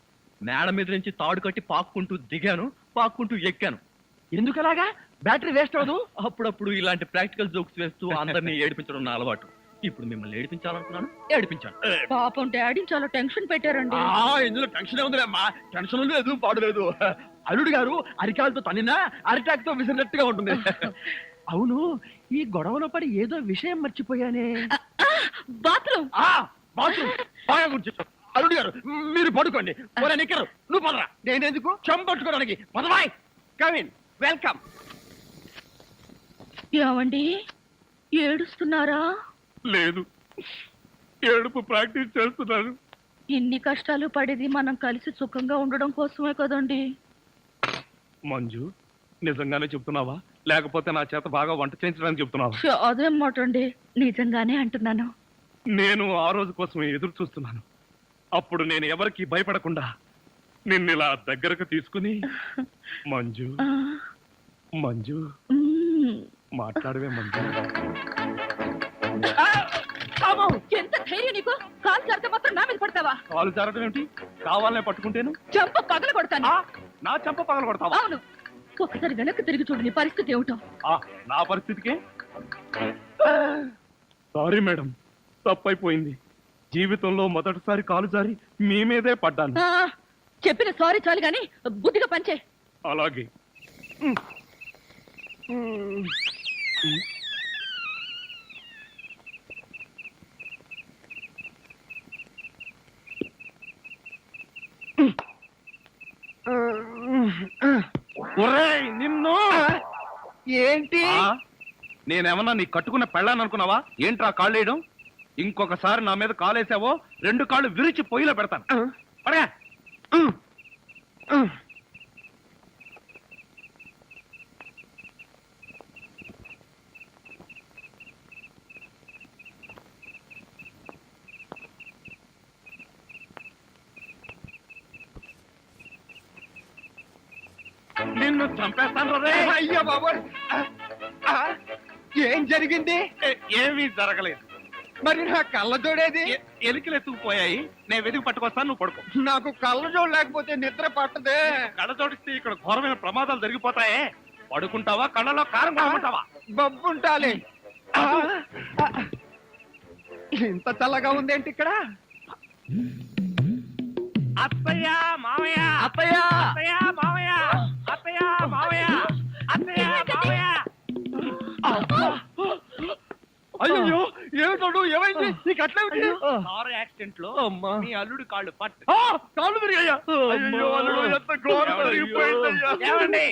మేడ మీద నుంచి తాడు కట్టి పాక్కుంటూ దిగాను, పాక్కుంటూ ఎక్కాను. ఎందుకలాగా? బ్యాటరీ వేస్ట్ అవ్వదు. అప్పుడప్పుడు ఇలాంటి ప్రాక్టికల్ జోక్స్ వేస్తూ అందరినీ ఏడిపించడం నా అలవాటు. ఇప్పుడు మిమ్మల్ని ఏడిపించాలనుకున్నాను, ఏడిపించాను. పాపం డాడీని చాలా టెన్షన్ పెట్టారండి. ఇందులో టెన్షన్ ఉందిలేమ్మా, టెన్షన్ లేదు పాడు లేదు. అల్లుడు గారు అరికాలతో తన్నినా అరిటాక్ తో విసిరినట్టుగా ఉంటుంది. అవును, ఈ గొడవలో పడి ఏదో విషయం మర్చిపోయానే. బాత్రూమ్. బాత్రూమ్ బాగా గుర్తు. అల్లుడు గారు మీరు పడుకోండి. నిక్కరు నువ్వు పదరా. నేనెందుకు? చెంపట్టుకోవడానికి పదవాయ్. Come in, welcome. ఏమండి, ఏడుస్తున్నారా? లేదు, ఏడుపు ప్రాక్టీస్ చేస్తున్నాను. ఇన్ని కష్టాలు పడేది మనం కలిసి సుఖంగా ఉండడం కోసమే కదండి. మంజు, నిజంగానే చెప్తున్నావా లేకపోతే నా చేత బాగా వంట చేయించడానికి చెప్తున్నావా? అదేం మాట అండి, నిజంగానే అంటున్నాను. నేను ఆ రోజు కోసం ఎదురు చూస్తున్నాను. అప్పుడు నేను ఎవరికి భయపడకుండా నిన్నిలా దగ్గరకు తీసుకుని మంజు ఆ, మంజు మ్మ్. మాట్లాడవే మంజు. ఎంత ధైర్యం నీకు? కాలు జారితే మాత్రం నా మీద పడతావా? కాలు జారడం ఏమిటి? కావాలనే పట్టుకుంటేను చెంప పగల కొడతాను. నా చెంప పగల కొడతావా? అవును, ఒకసారి వెనక్కి తిరిగి చూడు, నీ పరిస్థితి ఏమిటో. నా పరిస్థితికే సారీ మేడం, తప్పైపోయింది. జీవితంలో మొదటిసారి కాలు జారి మీ మీదే పడ్డాను. ఆ, చెప్పిన సారీ చాలు గాని బుద్ధిగా పంచే. అలాగే. ఒరేయ్ నిన్ను ఏంటి నేనేమన్నా నీ కట్టుకున్న పెళ్ళాను అనుకున్నావా ఏంట్రా కాళ్ళు వేయడం ఇంకొకసారి నా మీద కాలేసావో 2 కాళ్ళు విరిచి పొయ్యిలో పెడతాను పడగా నిన్ను చంపేస్తాను రే అయ్యో బాబోయ్ ఏం జరిగింది? ఏమీ జరగలేదు మరి నా కళ్ళజోడేది? ఎలికలు ఎత్తుకుపోయాయి నేను వెతికి పట్టుకొస్తాను నువ్వు పడుకో నాకు కళ్ళజోడు లేకపోతే నిద్ర పట్టదే. కళ్ళ జోడిస్తే ఇక్కడ ఘోరమైన ప్రమాదాలు జరిగిపోతాయే పడుకుంటావా కళ్ళలో కారం కొనుక్కుంటావా బొబ్బుంటాలి. ఇంత చల్లగా ఉందేంటి ఇక్కడ? అత్తయ్య మామయ్య అత్తయ్య అత్తయ్య మామయ్య అత్తయ్య మామయ్య అత్తయ్య మామయ్య అయ్యో ఏమిటో ఏమైంది నీకు అట్లా కారు యాక్సిడెంట్ లో అమ్మా. మీ అల్లుడు కాళ్ళు పట్టు కాళ్ళు విరిగాయ్యా అయ్యో అల్లుడు ఎంత ఘోరం జరిగిపోయిందయ్యా. ఏమండి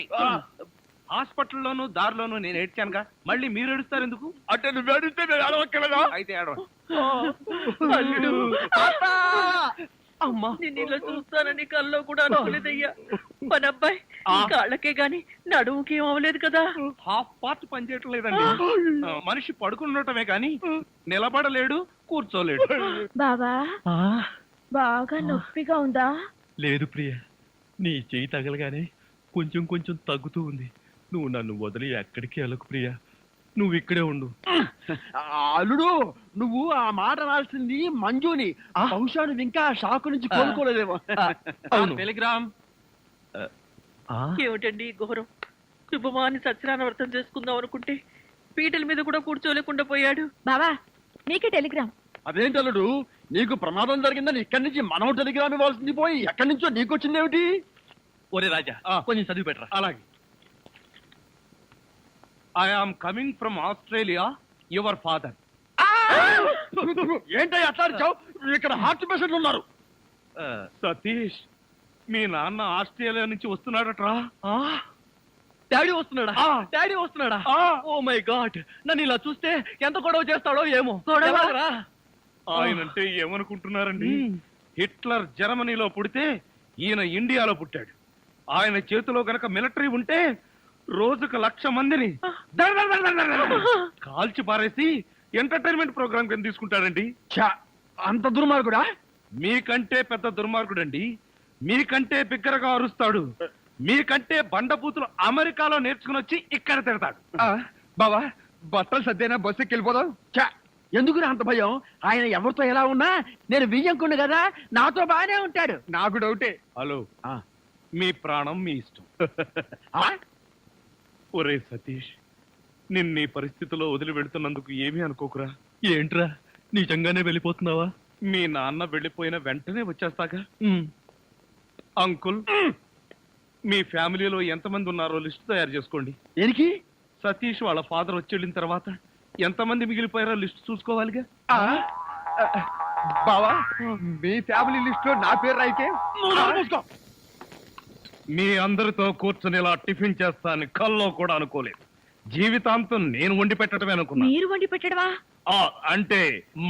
హాస్పిటల్లోను దారిలోను నేను ఏడ్చానుగా మళ్ళీ మీరు ఏడుస్తారు ఎందుకు అంటే నువ్వు ఏడిస్తే నేను అడవక్కలేదా? అయితే ఏడవ అల్లుడు అమ్మా నేను ఇలా చూస్తానని కల్లో కూడా అనుకోలేదయ్యా మన అబ్బాయి కాళ్ళకే గాని నడుముకి ఏం అవ్వలేదు కదా హాఫ్ పార్ట్ పనిచేయటం లేదండి మనిషి పడుకున్నటమే కానీ నిలబడలేడు కూర్చోలేడు బావా బాగా నొప్పిగా ఉందా? లేదు ప్రియ నీ చెయ్యి తగలగానే కొంచెం కొంచెం తగ్గుతూ ఉంది నువ్వు నన్ను వదిలి ఎక్కడికి వెళ్ళకు ప్రియ నువ్వు ఇక్కడే ఉండు. అల్లుడు నువ్వు ఆ మాట రాల్సింది మంజుని. బహుశా నువ్వు ఇంకా షాక్ నుంచి కోలుకోలేదేమో. అవును. టెలిగ్రామ్ ఏమిటండి ఈ ఘోరం శుభమాని సత్యనారాయణ వ్రతం చేసుకుందాం అనుకుంటే పీటల మీద కూడా కూర్చోలేకుండా పోయాడు. బావా నీకే టెలిగ్రామ్. అదేంటి అల్లుడు నీకు ప్రమాదం జరిగిందని ఇక్కడి నుంచి మనం టెలిగ్రామ్ ఇవ్వాల్సింది పోయి ఎక్కడి నుంచో నీకు వచ్చింది ఏమిటి? ఒరే రాజా కొంచెం చదివి పెట్టరా. అలాగే I am coming from Australia your father ఏంటో అట్లా అరిచావు? ఇక్కడ హార్ట్ పేషెంట్లు ఉన్నారు. సతీష్ మీ నాన్న ఆస్ట్రేలియా నుంచి వస్తున్నాడట్రా డాడీ వస్తున్నాడా? డాడీ వస్తున్నాడా? ఓ మై గాడ్ నన్ను ఇలా చూస్తే ఎంత గొడవ చేస్తాడో ఏమో. ఎలాగరా? ఆయనంటే ఏమనుకుంటున్నారండి హిట్లర్ జర్మనీలో పుడితే ఈయన ఇండియాలో పుట్టాడు ఆయన చేతిలో గనక మిలిటరీ ఉంటే రోజుకు 1,00,000 మందిని కాల్చి పారేసి ఎంటర్టైన్మెంట్ ప్రోగ్రామ్ కింద తీసుకుంటాడండి. ఛా, అంత దుర్మార్గుడా? మీకంటే పెద్ద దుర్మార్గుడండి మీకంటే బిగ్గరగా అరుస్తాడు మీకంటే బండబూతులు అమెరికాలో నేర్చుకుని వచ్చి ఇక్కడ తిడతాడు. బావా బట్టలు సర్దేనా బస్సుకి వెళ్ళిపోదాం. ఛా, ఎందుకు అంత భయం? ఆయన ఎవరితో ఎలా ఉన్నా నేను వియ్యంకుండు కదా, నాతో బానే ఉంటాడు. నాకు డౌటే. హలో మీ ప్రాణం మీ ఇష్టం. ఒరే సతీష్ నిన్న పరిస్థితిలో వదిలి వెళ్తున్నందుకు ఏమీ అనుకోకురా. ఏంట్రా నిజంగానే వెళ్ళిపోతున్నావా? మీ నాన్న వెళ్ళిపోయిన వెంటనే వచ్చేస్తాగా. అంకుల్ మీ ఫ్యామిలీలో ఎంతమంది ఉన్నారో లిస్ట్ తయారు చేసుకోండి. దేనికి? సతీష్ వాళ్ళ ఫాదర్ వచ్చి వెళ్ళిన తర్వాత ఎంతమంది మిగిలిపోయారో లిస్ట్ చూసుకోవాలిగా. బావా మీ ఫ్యామిలీ లిస్ట్ లో నా పేరు రాయితే మీ అందరితో కూర్చొని ఇలా టిఫిన్ చేస్తాను కల్లో కూడా అనుకోలేదు. జీవితాంతం నేను వండి పెట్టడమే అనుకున్నా. మీరు వండి పెట్టడమా? అంటే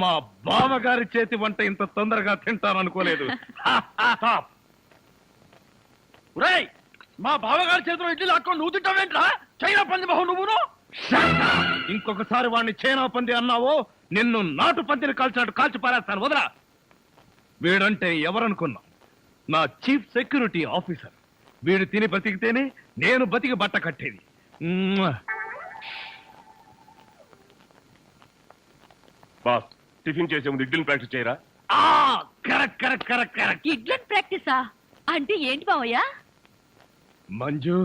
మా బావగారి చేతి వంట ఇంత తొందరగా తింటాననుకోలేదు. ఒరేయ్, మా బావగారి చేతిలో ఇడ్లీ లాక్కొని నువ్వు తింటావేంట్రా? చైనా పంది బహు నువ్వును. ఇంకొకసారి వాడిని చైనా పంది అన్నావో నిన్ను నాటు పందిని కాల్చినట్టు కాల్చి పారేస్తాను. వదరా. వీడంటే ఎవరనుకున్నా? నా చీఫ్ సెక్యూరిటీ ఆఫీసర్. వీడు తిని బతికితేనే నేను బతికి బట్ట కట్టేది. బాస్ టిఫిన్ చేసే ముందు ఇడ్లీని ప్రాక్టీస్ చేయరా? Correct correct correct correct. ఇడ్లన్ ప్రాక్టీసా అంటే ఏంటి బావయ్య? మంజు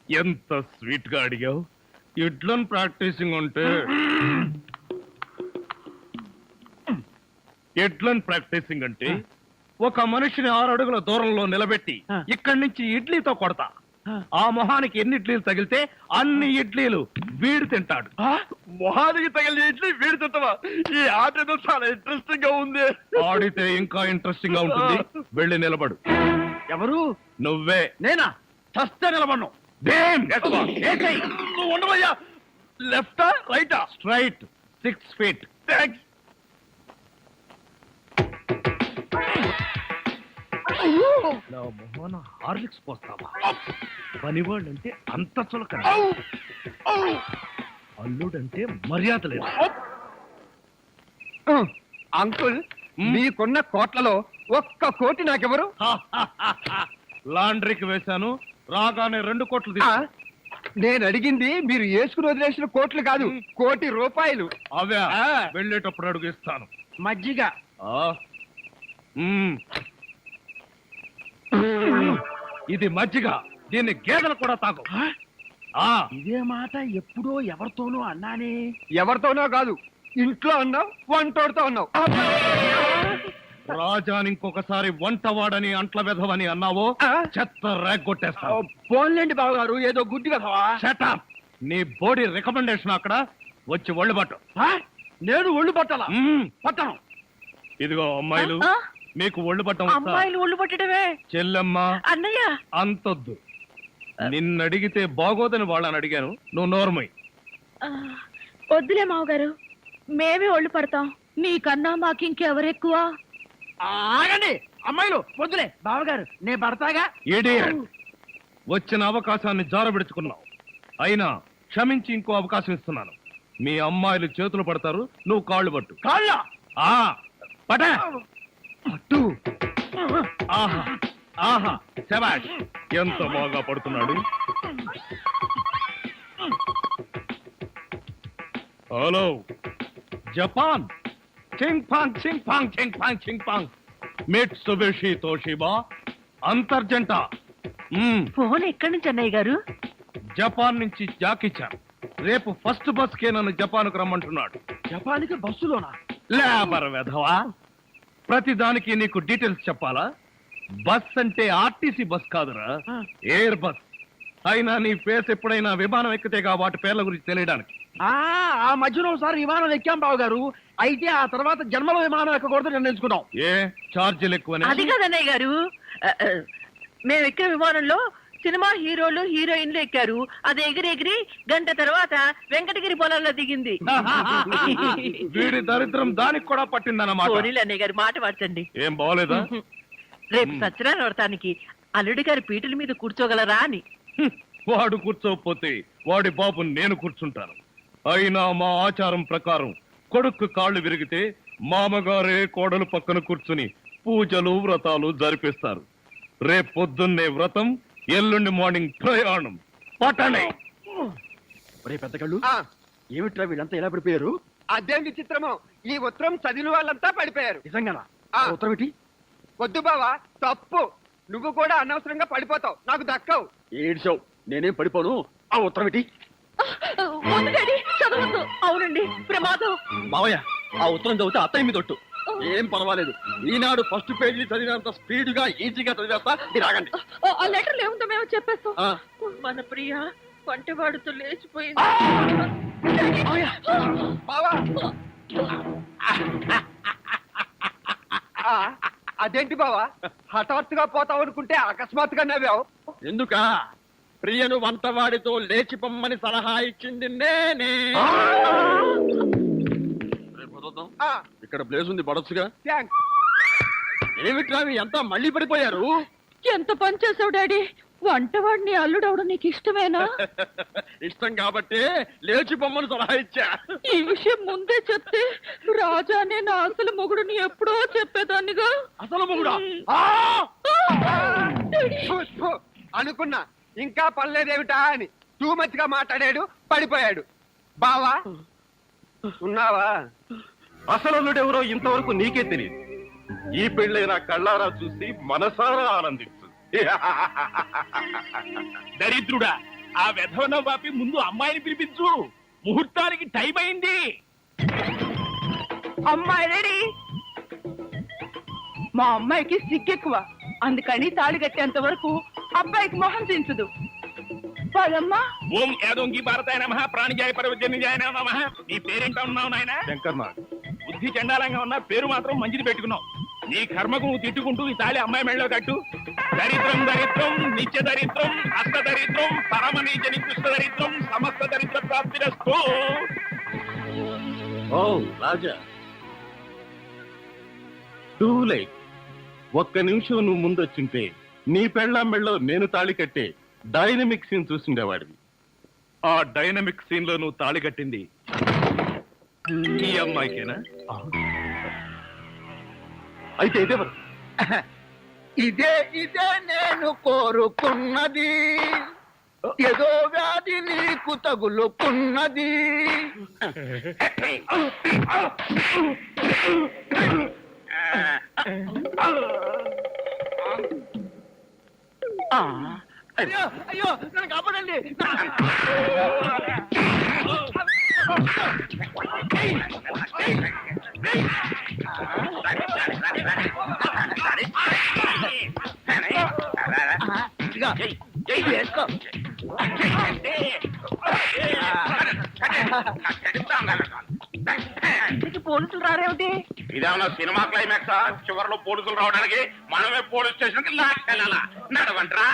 ఎంత స్వీట్ గా అడిగావు. ఇడ్లన్ ప్రాక్టీసింగ్ అంటే ఎడ్లన్ ప్రాక్టీసింగ్ అంటే ఒక మనిషిని 6 అడుగుల దూరంలో నిలబెట్టి ఇక్కడి నుంచి ఇడ్లీతో కొడతా. ఆ మొహానికి ఎన్ని ఇడ్లీలు తగిలితే అన్ని ఇడ్లీలు వీడు తింటాడు. మొహానికి తగిలిన ఇడ్లీ వీడి తింటావా? ఈ ఆట ఏదో చాలా ఇంట్రెస్టింగ్ గా ఉంది. ఆడితే ఇంకా ఇంట్రెస్టింగ్ గా ఉంటుంది. వెళ్ళి నిలబడు. ఎవరు? నువ్వే. నేనా? చస్తే నిలబడ్ను. నువ్వు ఉండవయ్యా. లెఫ్టా రైటా? Straight 6 feet. థ్యాంక్స్. నా మొహన హార్లిక్స్ పోస్తావా? పనివాళ్ళంటే అంత చులకన, అల్లుడంటే మర్యాద లేదు. అంకుల్ మీకున్న కోట్లలో 1 కోటి నాకెవరు? లాండ్రీకి వేశాను, రాగానే 2 కోట్లు ఆ, తీసు. నేను అడిగింది మీరు వేసుకుని వదిలేసిన కోట్లు కాదు, 1 కోటి రూపాయలు. అవే ఆ. వెళ్ళేటప్పుడు అడుగు ఇస్తాను. మజ్జిగ. ఆ. మ్మ్. ఇది మజ్జిగ, దీన్ని గేదెలు కూడా తాగు. ఆ. ఇదే మాట ఎప్పుడో ఎవరితోనూ అన్నానే. ఎవరితోనో కాదు, ఇంట్లో అన్నావు, వంటోడుతో అన్నావు. రాజాని ఇంకొకసారి వంటవాడని అంట్ల వెధవని అన్నావో ఆ? చెత్త రేగొట్టేస్తావు. పోన్లేండి బావగారు, ఏదో గుడ్డి కదవా. Shut up. నీ బోడీ రికమెండేషన్ అక్కడ వచ్చి ఒళ్ళు పట్టు. నేను ఒళ్ళు పట్టాలా? మ్మ్. పట్టను. ఇదిగో అమ్మాయిలు, ఆ? మీకు ఒళ్ళు పట్టం వస్తా? అమ్మాయిలు ఒళ్ళు పట్టడమే. చెల్లెమ్మ అన్నయ్య, అంతొద్దు. నిన్నడిగితే బాగోదని వాళ్ళని అడిగాను, నువ్వు నోర్మై. వద్దులే మావగారు, మేమే ఒళ్ళు పడతాం. నీకన్నా మాకింకెవరెక్కువ? ఆగండి అమ్మాయిలు, వద్దులే బావగారు, నేను పడతాగా. Idiot. వచ్చిన అవకాశాన్ని జారబెడుచుకున్నావు. అయినా క్షమించి ఇంకో అవకాశం ఇస్తున్నాను. మీ అమ్మాయిలు చేతులు పడతారు, నువ్వు కాళ్ళు పట్టు. కాళ్ళ ఆ పట. పట్టు. ఆహా ఆహా, శభాష్. ఎంత బాగా పడుతున్నాడు. Hello Japan. చింగ్ పాంగ్ చింగ్ పాంగ్ చింగ్ పాంగ్ చింగ్ పాంగ్. మిట్సుబిషి తోషిబా అంతర్జంట. ఫోన్ ఎక్కడి నుంచి అన్నయ్య గారు? జపాన్ నుంచి జాకిచాన్. రేపు ఫస్ట్ బస్ కే నన్ను జపాన్కు రమ్మంటున్నాడు. జపాన్కి బస్సులోనా? లేబర్ వెధవా, ప్రతి దానికి నీకు డీటెయిల్స్ చెప్పాలా? బస్ అంటే ఆర్టీసీ బస్ కాదురా, ఎయిర్ బస్. అయినా నీ ఫేస్ ఎప్పుడైనా విమానం ఎక్కితేగా వాటి పేర్ల గురించి తెలియడానికి. ఆ మధ్యలో ఒకసారి విమానం ఎక్కాం బావగారు, అయితే ఆ తర్వాత జన్మలో విమానం ఎక్కకూడదు నిర్ణయించుకున్నాం. ఏ ఛార్జీలు అది ఎక్కువనే? కాదన్నయ్య గారు, మేము ఎక్కిన విమానంలో సినిమా హీరోలు హీరోయిన్లు ఎక్కారు. అది ఎగిరి గంట తర్వాత వెంకటగిరి పొలంలో దిగింది. వీడి దరిద్రం దానికి కూడా పట్టిందన్నమాట. పోనీలు అన్నయ్య గారు, మాట మార్చండి. ఏం బాగోలేదా? రేపు సత్యనారాయణ వ్రతానికి అల్లుడి గారి పీటల మీద కూర్చోగలరా అని. వాడు కూర్చోకపోతే వాడి బాబు నేను కూర్చుంటాను. అయినా మా ఆచారం ప్రకారం కొడుకు కాళ్ళు విరిగితే మామగారే కోడలు పక్కన కూర్చుని పూజలు వ్రతాలు జరిపిస్తారు. రేపు పొద్దున్నే వ్రతం, ఎల్లుండి మార్నింగ్ ప్రయాణం. పట్టణే. పెద్ద కళ్ళు, ఆ, ఏమిట్రా వీళ్ళంతా ఎలా పడిపోయారు? అదేం విచిత్రమో, ఈ ఉత్తరం చదివిన వాళ్ళంతా పడిపోయారు. నిజంగానా? ఆ. ఉత్తరం ఏంటి? వద్దు బావా, తప్పు. నువ్వు కూడా అనవసరంగా పడిపోతావు, నాకు దక్కవు. ఏడ్చావు, నేనేం పడిపోను. ఆ ఉత్తరం ఏంటి? వద్దు డాడీ, చదవద్దు. అవునండి, ప్రమాదం. మావయ్య, ఆ ఉత్తరం చదివితే అత్తయ్య మీద ఒట్టు. ఏం పర్వాలేదు, ఈనాడు ఫస్ట్ పేజీ చదివినంత స్పీడ్ గా ఈజీగా చదివేస్తా. మీరు ఆగండి. ఆ లెటర్ ఏముందో మేము చెప్పేస్తాం. ఆ. మన ప్రియ వంటవాడుతో లేచిపోయింది. బావా, ఆ, అదేంటి బావా, హఠాత్తుగా పోతావు అనుకుంటే అకస్మాత్తుగా నవ్వావు. ఎందుక? ప్రియను వంటవాడితో లేచి పొమ్మని సలహా ఇచ్చింది నేనే. రేపు వదులుదాం. ఆ, ఇక్కడ ప్లేస్ ఉంది, పడొచ్చుగా. థాంక్స్. ఏమిట్రా ఎంత మళ్ళీ పడిపోయారు? ఎంత పని చేసావు డాడీ. వంటవాడిని అల్లుడవడం నీకు ఇష్టమేనా? ఇష్టం కాబట్టి లేచి పొమ్మని సలహా ఇచ్చా. ఈ విషయం ముందే చెప్తే రాజానే నా అసలు మొగుడుని ఎప్పుడో చెప్పేదాన్నిగా. అసలు మొగుడా? ఫు, ఫు, అనుకున్నా ఇంకా పనిలేదేమిటా అని. టూ మచ్ గా మాట్లాడాడు, పడిపోయాడు. బావా ఉన్నావా? అసలు ఎవరో ఇంతవరకు నీకే తెలియదు. ఈ పెళ్ళైన కళ్ళారా చూసి మనసారా ఆనందించు. దరిద్రుడా, ఆ వెధవన వాపి ముందు అమ్మాయిని పిలిపించు. ముహూర్తానికి టైం అయింది. అమ్మాయి రెడీ. మా అమ్మాయికి సిగ్గెక్కువ, అందుకని తాళి కట్టేంత వరకు అబ్బాయికి మొహం దించదు. పదమ్మా. ఓం యాదోంగి భారతాయ నమః, ప్రాణిజాయ పరవజన్యాయ నమః. నీ పేరేంటా ఉన్నావు నాయన? శంకర్ నాగ్. బుద్ధి చండాలంగా ఉన్నా పేరు మాత్రం మంచిది పెట్టుకున్నావు. నీ కర్మకు నువ్వు తిట్టుకుంటూ ఈ తాళి అమ్మాయి మెళ్ళలో కట్టు. దరిద్రం దరిద్రం నిత్య దరిద్రం అష్ట దరిద్రం పరమ నీచ నికృష్ట దరిద్రం సమస్త దరిద్ర ప్రాప్తిరస్తు. ఓ రాజా, టూ లైట్. ఒక్క నిమిషం నువ్వు ముందొచ్చుంటే నీ పెళ్ళాం మెళ్ళలో నేను తాళి కట్టే డైనమిక్ సీన్ చూసిండేవాడివి. ఆ డైనమిక్ సీన్ లో నువ్వు తాళి కట్టింది ఈ అమ్మాయికేనా? అయితే ఇదే మరి. ఇదే ఇదే నేను కోరుకున్నది, ఏదో వ్యాధి నీకు తగులుకున్నది. అయ్యో అయ్యో, నన్ను కాపాడండి. వేసుకో. పోలీసులు రారేమిటి? ఇదేమన్నా సినిమా క్లైమాక్స్? చివరిలో పోలీసులు రావడానికి మనమే పోలీస్ స్టేషన్ కి లాక్కెళ్ళాలా? నడవంట్రా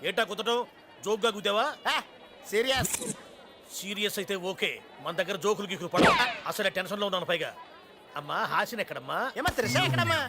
ఏటా కుదటం? జోక్గా కుదావా? సీరియస్ సీరియస్ అయితే ఓకే. మన దగ్గర జోకులు గీకులు పడ. అసలే టెన్షన్ లో ఉన్నాను. పైగా అమ్మా హాసిన్ ఎక్కడమ్మా? ఏమా త్రిష ఎక్కడమ్మా?